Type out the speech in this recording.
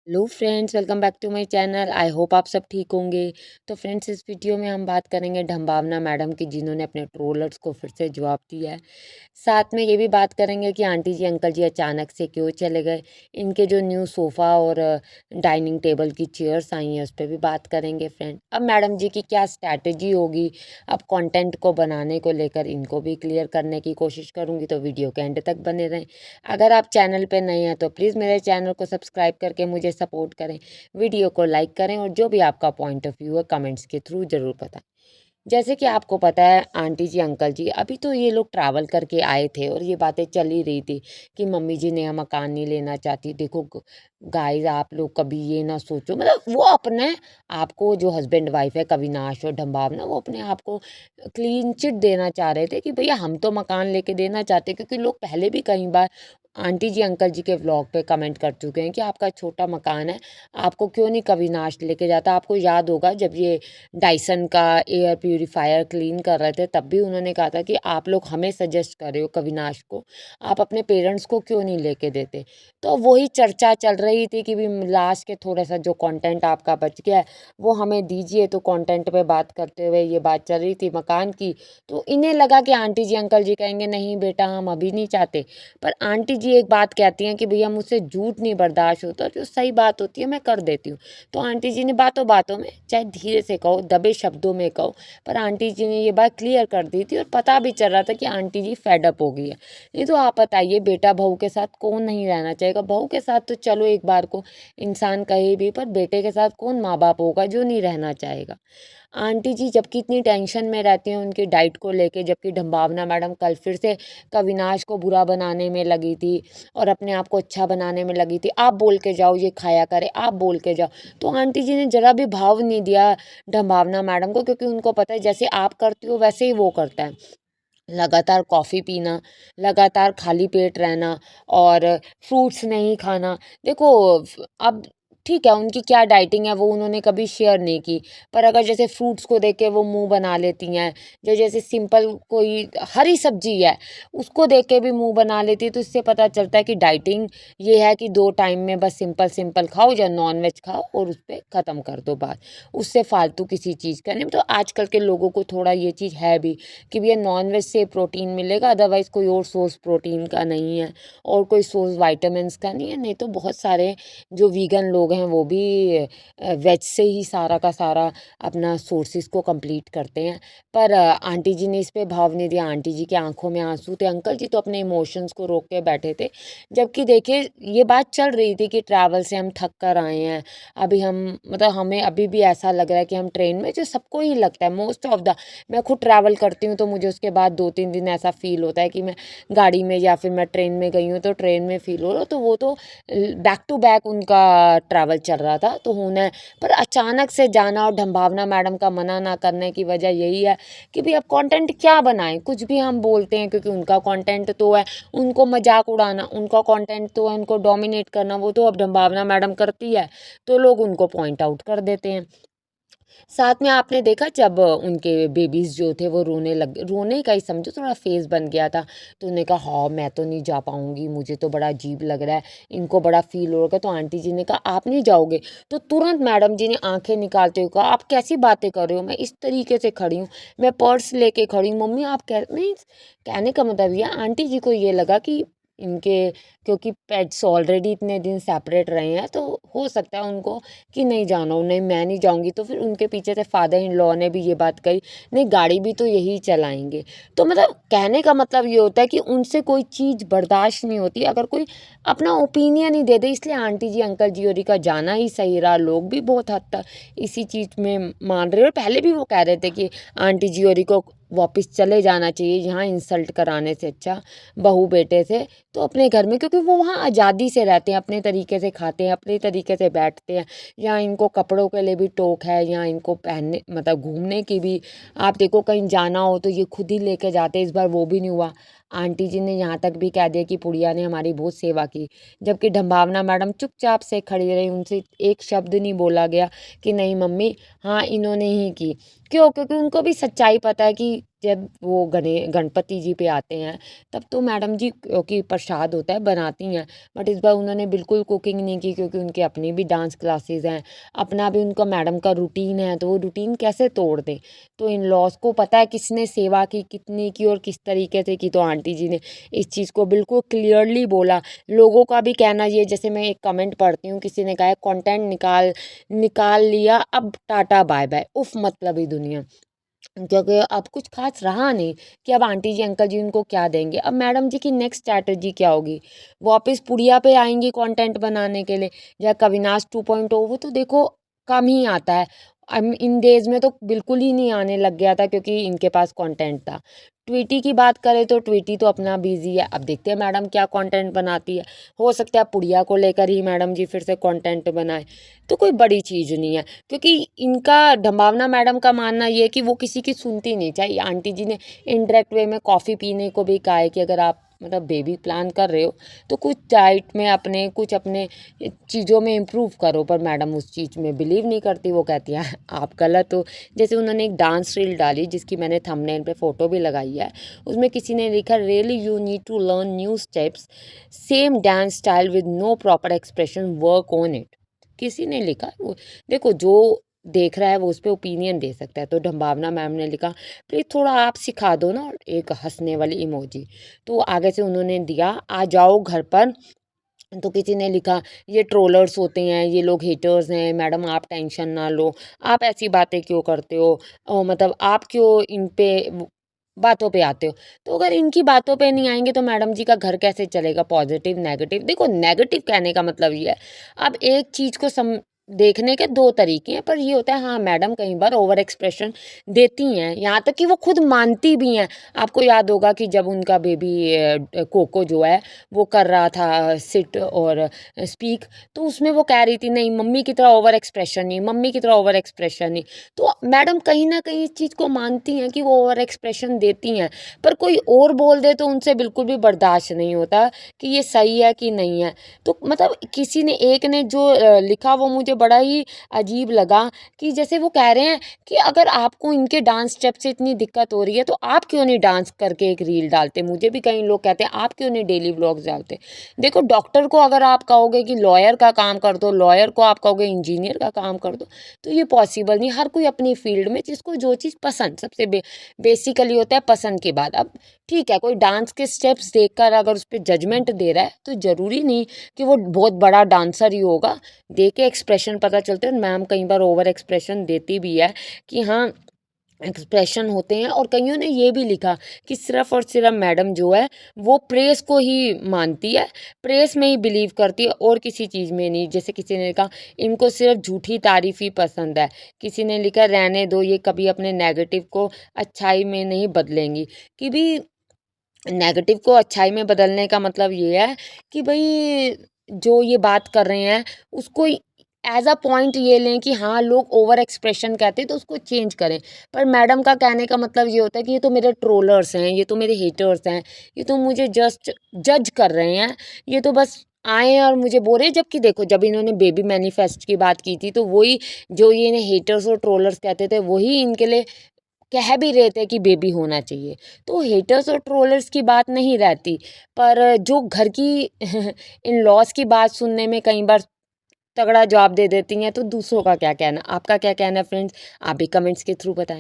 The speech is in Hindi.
Hello friends, welcome back to my channel. I hope आप सब ठीक होंगे। तो फ्रेंड्स, इस वीडियो में हम बात करेंगे ढंबावना मैडम की, जिन्होंने अपने ट्रोलर्स को फिर से जवाब दिया है। साथ में ये भी बात करेंगे कि आंटी जी अंकल जी अचानक से क्यों चले गए। इनके जो न्यू सोफ़ा और डाइनिंग टेबल की चेयर्स आई हैं, उस पर भी बात करेंगे फ्रेंड। अब मैडम जी की क्या स्ट्रैटेजी होगी, अब कंटेंट को बनाने को लेकर, इनको भी क्लियर करने की कोशिश करूँगी। तो वीडियो के एंड तक बने रहें। अगर आप चैनल पे नए हैं तो प्लीज़ मेरे चैनल को सब्सक्राइब करके मुझे सपोर्ट करें, वीडियो को लाइक करें और जो भी आपका पॉइंट ऑफ व्यू है कमेंट्स के थ्रू ज़रूर बताएं। जैसे कि आपको पता है, आंटी जी अंकल जी अभी तो ये लोग ट्रैवल करके आए थे और ये बातें चल ही रही थी कि मम्मी जी नया मकान नहीं लेना चाहती। देखो गाइस, आप लोग कभी ये ना सोचो, मतलब वो अपने आपको, जो हस्बैंड वाइफ है कविनाश और ढंबावना, वो अपने आप को क्लीन चिट देना चाह रहे थे कि भैया हम तो मकान लेके देना चाहते, क्योंकि लोग पहले भी कई बार आंटी जी अंकल जी के व्लॉग पे कमेंट कर चुके हैं कि आपका छोटा मकान है, आपको क्यों नहीं कविनाश लेके जाता। आपको याद होगा जब ये डाइसन का एयर प्यूरीफायर क्लीन कर रहे थे, तब भी उन्होंने कहा था कि आप लोग हमें सजेस्ट कर रहे हो कविनाश को, आप अपने पेरेंट्स को क्यों नहीं लेके देते। तो वही चर्चा चल रही थी कि भी लास्ट के थोड़ा सा जो कंटेंट आपका बच गया है वो हमें दीजिए। तो कंटेंट पे बात करते हुए ये बात चल रही थी मकान की। तो इन्हें लगा कि आंटी जी अंकल जी कहेंगे नहीं बेटा हम अभी नहीं चाहते, पर आंटी जी एक बात कहती हैं कि भैया मुझसे झूठ नहीं बर्दाश्त होता, जो सही बात होती है मैं कर देती हूँ। तो आंटी जी ने बातों बातों में, चाहे धीरे से कहो दबे शब्दों में कहो, पर आंटी जी ने ये बात क्लियर कर दी थी और पता भी चल रहा था कि आंटी जी फेडअप हो गई है। नहीं तो आप बताइए, बेटा बहू के साथ कौन नहीं रहना चाहेगा। बहू के साथ तो चलो एक बार को इंसान कहे भी, पर बेटे के साथ कौन माँ बाप होगा जो नहीं रहना चाहेगा। आंटी जी जबकि इतनी टेंशन में रहती हैं उनकी डाइट को लेके, जबकि ढंबावना मैडम कल फिर से कविनाश को बुरा बनाने में लगी थी और अपने आप को अच्छा बनाने में लगी थी। आप बोल के जाओ ये खाया करे, आप बोल के जाओ। तो आंटी जी ने जरा भी भाव नहीं दिया ढंबावना मैडम को, क्योंकि उनको पता है जैसे आप करती हो वैसे ही वो करता है। लगातार कॉफ़ी पीना, लगातार खाली पेट रहना और फ्रूट्स नहीं खाना। देखो अब ठीक है, उनकी क्या डाइटिंग है वो उन्होंने कभी शेयर नहीं की, पर अगर जैसे फ्रूट्स को देख के वो मुँह बना लेती हैं, जो जैसे सिंपल कोई हरी सब्जी है उसको देख के भी मुँह बना लेती है, तो इससे पता चलता है कि डाइटिंग ये है कि 2 टाइम में बस सिंपल सिंपल खाओ या नॉन-वेज खाओ और उस पे ख़त्म कर दो बात। उससे फालतू किसी चीज़ का नहीं। तो आजकल के लोगों को थोड़ा ये चीज़ है भी कि भैया नॉनवेज से प्रोटीन मिलेगा, अदरवाइज़ कोई और सोर्स प्रोटीन का नहीं है और कोई सोर्स विटामिन्स का नहीं है। नहीं तो बहुत सारे जो वीगन लोग हैं वो भी वेज से ही सारा का सारा अपना सोर्सेज को कंप्लीट करते हैं। पर आंटी जी ने इस पे भाव नहीं दिया। आंटी जी की आंखों में आंसू थे। अंकल जी तो अपने इमोशंस को रोक के बैठे थे। जबकि देखिए ये बात चल रही थी कि ट्रैवल से हम थक कर आए हैं, अभी हम, मतलब हमें अभी भी ऐसा लग रहा है कि हम ट्रेन में, जो सबको ही लगता है मोस्ट ऑफ द, मैं खुद ट्रैवल करती हूँ तो मुझे उसके बाद 2-3 दिन ऐसा फ़ील होता है कि मैं गाड़ी में या फिर मैं ट्रेन में गई हूँ तो ट्रेन में फ़ील हो रहा। तो वो तो बैक टू बैक उनका ट्रैवल चल रहा था तो होना है। पर अचानक से जाना और ढंबावना मैडम का मना ना करने की वजह यही है कि भाई अब कंटेंट क्या बनाएं। कुछ भी हम बोलते हैं क्योंकि उनका कंटेंट तो है, उनको मजाक उड़ाना, उनका कंटेंट तो है उनको डोमिनेट करना, वो तो अब ढंबावना मैडम करती है तो लोग उनको पॉइंट आउट कर देते हैं। साथ में आपने देखा जब उनके बेबीज़ जो थे वो रोने का ही समझो, थोड़ा फेस बन गया था। तो उन्होंने कहा हाँ मैं तो नहीं जा पाऊँगी, मुझे तो बड़ा अजीब लग रहा है, इनको बड़ा फ़ील हो रहा है। तो आंटी जी ने कहा आप नहीं जाओगे? तो तुरंत मैडम जी ने आँखें निकालते हुए कहा आप कैसी बातें कर रहे हो? मैं इस तरीके से खड़ी हूँ, मैं पर्स लेके खड़ी हूँ। मम्मी आप कह नहीं, कहने का मतलब ये आंटी जी को ये लगा कि इनके, क्योंकि पेट्स ऑलरेडी इतने दिन सेपरेट रहे हैं तो हो सकता है उनको कि नहीं जाना हो, नहीं मैं नहीं जाऊँगी। तो फिर उनके पीछे से फादर इन लॉ ने भी ये बात कही, नहीं गाड़ी भी तो यही चलाएँगे। तो मतलब कहने का मतलब ये होता है कि उनसे कोई चीज़ बर्दाश्त नहीं होती अगर कोई अपना ओपिनियन ही दे दे। इसलिए आंटी जी अंकल जी होरी का जाना ही सही रहा। लोग भी बहुत हद तक इसी चीज़ में मान रहे हैं और पहले भी वो कह रहे थे कि आंटी जी होरी को वापस चले जाना चाहिए, यहाँ इंसल्ट कराने से अच्छा बहू बेटे से तो अपने घर में, क्योंकि वो वहाँ आज़ादी से रहते हैं, अपने तरीके से खाते हैं, अपने तरीके से बैठते हैं। यहाँ इनको कपड़ों के लिए भी टोक है, यहाँ इनको पहनने मतलब घूमने की भी, आप देखो कहीं जाना हो तो ये खुद ही लेके जाते हैं। इस बार वो भी नहीं हुआ। आंटी जी ने यहाँ तक भी कह दिया कि पुड़िया ने हमारी बहुत सेवा की, जबकि ढंबावना मैडम चुपचाप से खड़ी रही, उनसे एक शब्द नहीं बोला गया कि नहीं मम्मी हाँ इन्होंने ही की। क्यों? क्योंकि उनको भी सच्चाई पता है कि जब वो गणपति जी पे आते हैं, तब तो मैडम जी क्योंकि प्रसाद होता है बनाती हैं, बट इस बार उन्होंने बिल्कुल कुकिंग नहीं की क्योंकि उनकी अपनी भी डांस क्लासेस हैं, अपना भी उनका मैडम का रूटीन है, तो वो रूटीन कैसे तोड़ दें। तो इन लॉज को पता है किसने सेवा की, कितनी की और किस तरीके से की, तो आंटी जी ने इस चीज़ को बिल्कुल क्लियरली बोला। लोगों का भी कहना ये, जैसे मैं एक कमेंट पढ़ती हूँ, किसी ने कहा है कंटेंट निकाल निकाल लिया अब टाटा बाय बाय, उफ मतलब ही दुनिया, क्योंकि अब कुछ खास रहा नहीं कि अब आंटी जी अंकल जी उनको क्या देंगे। अब मैडम जी की नेक्स्ट स्ट्रैटेजी क्या होगी, वापस पुड़िया पे आएंगी कंटेंट बनाने के लिए, या कविनाश 2.0, वो तो देखो कम ही आता है। इन डेज में तो बिल्कुल ही नहीं आने लग गया था क्योंकि इनके पास कंटेंट था। ट्वीटी की बात करें तो ट्वीटी तो अपना बिजी है, अब देखते हैं मैडम क्या कंटेंट बनाती है। हो सकता है पुड़िया को लेकर ही मैडम जी फिर से कंटेंट बनाए, तो कोई बड़ी चीज़ नहीं है। क्योंकि इनका डंबावना मैडम का मानना ये है कि वो किसी की सुनती नहीं। चाहे आंटी जी ने इनडायरेक्ट वे में कॉफ़ी पीने को भी कहा है कि अगर आप मतलब बेबी प्लान कर रहे हो तो कुछ डाइट में अपने कुछ अपने चीज़ों में इम्प्रूव करो, पर मैडम उस चीज़ में बिलीव नहीं करती। वो कहती है आप गलत हो। जैसे उन्होंने एक डांस रील डाली जिसकी मैंने थंबनेल पे फ़ोटो भी लगाई है, उसमें किसी ने लिखा really you need to learn new steps, same dance style with no proper expression, work on it. किसी ने लिखा वो, देखो जो देख रहा है वो उस पर ओपिनियन दे सकता है। तो ढंबावना मैम ने लिखा प्लीज थोड़ा आप सिखा दो ना, एक हंसने वाली इमोजी। तो आगे से उन्होंने दिया आ जाओ घर पर। तो किसी ने लिखा ये ट्रोलर्स होते हैं, ये लोग हेटर्स हैं, मैडम आप टेंशन ना लो, आप ऐसी बातें क्यों करते हो, मतलब आप क्यों इन पे बातों पे आते हो। तो अगर इनकी बातों पे नहीं आएंगे तो मैडम जी का घर कैसे चलेगा। पॉजिटिव नेगेटिव, देखो नेगेटिव कहने का मतलब ये है, अब एक चीज़ को देखने के दो तरीके हैं, पर ये होता है हाँ मैडम कई बार ओवर एक्सप्रेशन देती हैं, यहाँ तक कि वो खुद मानती भी हैं। आपको याद होगा कि जब उनका बेबी कोको जो है वो कर रहा था सिट और स्पीक, तो उसमें वो कह रही थी नहीं मम्मी की तरह ओवर एक्सप्रेशन नहीं, मम्मी की तरह ओवर एक्सप्रेशन नहीं। तो मैडम कहीं ना कहीं इस चीज़ को मानती हैं कि वो ओवर एक्सप्रेशन देती हैं, पर कोई और बोल दे तो उनसे बिल्कुल भी बर्दाश्त नहीं होता कि ये सही है कि नहीं है। तो मतलब किसी ने एक ने जो लिखा वो मुझे बड़ा ही अजीब लगा, कि जैसे वो कह रहे हैं कि अगर आपको इनके डांस स्टेप से इतनी दिक्कत हो रही है तो आप क्यों नहीं डांस करके एक रील डालते। मुझे भी कई लोग कहते हैं आप क्यों नहीं डेली व्लॉग्स डालते। देखो डॉक्टर को अगर आप कहोगे कि लॉयर का काम कर दो, लॉयर को आप कहोगे इंजीनियर का काम कर दो, तो ये पॉसिबल नहीं। हर कोई अपनी फील्ड में जिसको जो चीज़ पसंद, सबसे बेसिकली होता है पसंद के बाद। अब ठीक है कोई डांस के स्टेप्स देखकर अगर उस पर जजमेंट दे रहा है तो ज़रूरी नहीं कि वो बहुत बड़ा डांसर ही होगा। दे के एक्सप्रेशन पता चलते हैं। मैम कई बार ओवर एक्सप्रेशन देती भी है कि हाँ एक्सप्रेशन होते हैं। और कईयों ने ये भी लिखा कि सिर्फ और सिर्फ मैडम जो है वो प्रेस को ही मानती है, प्रेस में ही बिलीव करती है और किसी चीज़ में नहीं। जैसे किसी ने लिखा इनको सिर्फ झूठी तारीफ ही पसंद है। किसी ने लिखा रहने दो ये कभी अपने नेगेटिव को अच्छाई में नहीं बदलेंगी। कि भी नेगेटिव को अच्छाई में बदलने का मतलब ये है कि भाई जो ये बात कर रहे हैं उसको एज अ पॉइंट ये लें कि हाँ लोग ओवर एक्सप्रेशन कहते हैं तो उसको चेंज करें। पर मैडम का कहने का मतलब ये होता है कि ये तो मेरे ट्रोलर्स हैं, ये तो मेरे हेटर्स हैं, ये तो मुझे जस्ट जज कर रहे हैं, ये तो बस आए हैं और मुझे बोल रहे हैं। जबकि देखो जब इन्होंने बेबी मैनिफेस्ट की बात की थी तो वही जो ये इन्हें हेटर्स और ट्रोलर्स कहते थे वही इनके लिए कह भी रहे थे कि बेबी होना चाहिए। तो हेटर्स और ट्रोलर्स की बात नहीं रहती, पर जो घर की इन लॉज की बात सुनने में कई बार तगड़ा जवाब दे देती हैं, तो दूसरों का क्या कहना। आपका क्या कहना है फ्रेंड्स, आप भी कमेंट्स के थ्रू बताएं।